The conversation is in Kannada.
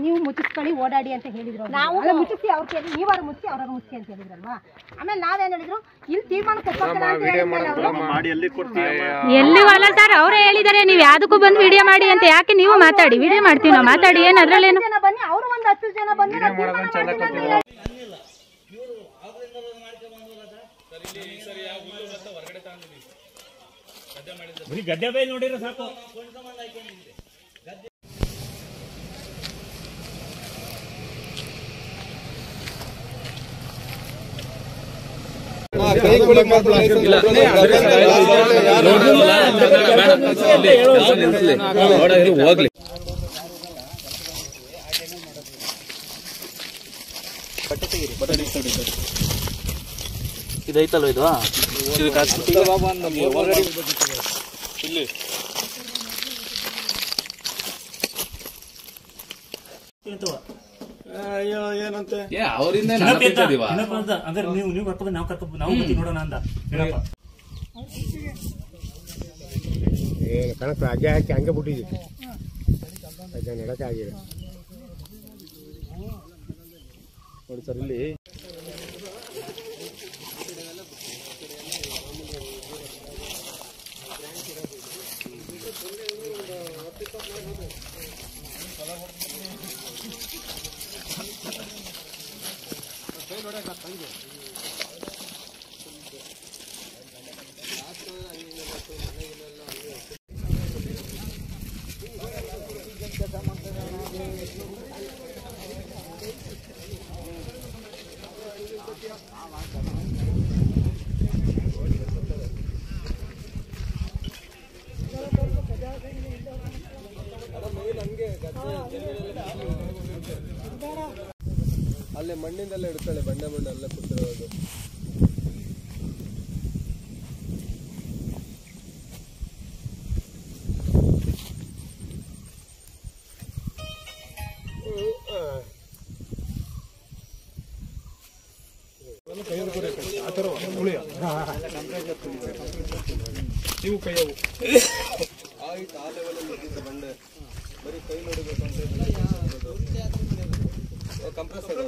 ನೀವು ಮುಚ್ಚಿಸ್ಕೊಳ್ಳಿ ಓಡಾಡಿ ಅಂತ ಹೇಳಿದ್ರು. ನಾವು ಮುಚ್ಚಿಸಿ ಅವ್ರ ಕೇಳಿ ನೀವಾರು ಮುಚ್ಚಿ ಅವ್ರ ಮುಚ್ಚಿ ಅಂತ ಹೇಳಿದ್ರಲ್ವಾ. ಆಮೇಲೆ ನಾವೇನ್ ಹೇಳಿದ್ರು ಇಲ್ಲಿ ತೀರ್ಮಾನ ಎಲ್ಲಿವಲ್ಲ ಸರ್ ಅವರೇ ಹೇಳಿದಾರೆ ನೀವು ಯಾವ್ದಕ್ಕೂ ಬಂದು ವಿಡಿಯೋ ಮಾಡಿ ಅಂತ. ಯಾಕೆ ನೀವು ಮಾತಾಡಿ ವಿಡಿಯೋ ಮಾಡ್ತೀವಿ ನಾವು ಮಾತಾಡಿ ಏನು ಅದ್ರಲ್ಲೇನು ಬನ್ನಿ ಅವರು ಒಂದು 10 ಜನ ಬಂದು ಗದ್ದೆ ಬೈ ನೋಡಿದ್ರೆ ಸಾಕು. ಹೋಗ್ಲಿ ಇದೈತಲ್ವ ಇದು ಏನಂತೆ ಅವರಿಂದ ಅಂದ್ರೆ ನೀವು ಕರ್ಕೊಂಡು ನಾವು ಕರ್ಕೊಂಡು ನಾವು ನೋಡೋಣ ಅಂತ ಕಣಕ್ ಅಜ್ಜೆ ಹಾಕಿ ಹಂಗೆ ಬಿಟ್ಟಿದ್ವಿ ಅಜ್ಜ ನಡಕ್ಕೆ ಆಗಿದೆ ನೋಡಿ ಸರ್ ಇಲ್ಲಿ ಅಲ್ಲೇ ಮಣ್ಣಿಂದಲ್ಲೇ ಇಡ್ತಾಳೆ ಬಂಡೆ ಮಣ್ಣು ಎಲ್ಲ ಕೂತಿರೋದು. ಇವು ಕೈಯವು ಆಯ್ತು ಆ ಲೆವೆಲಲ್ಲಿ ಬಂಡೆ ಬರೀ ಕೈ ನೋಡಬೇಕಂತ ಕಂಪ್ರೆಸರ್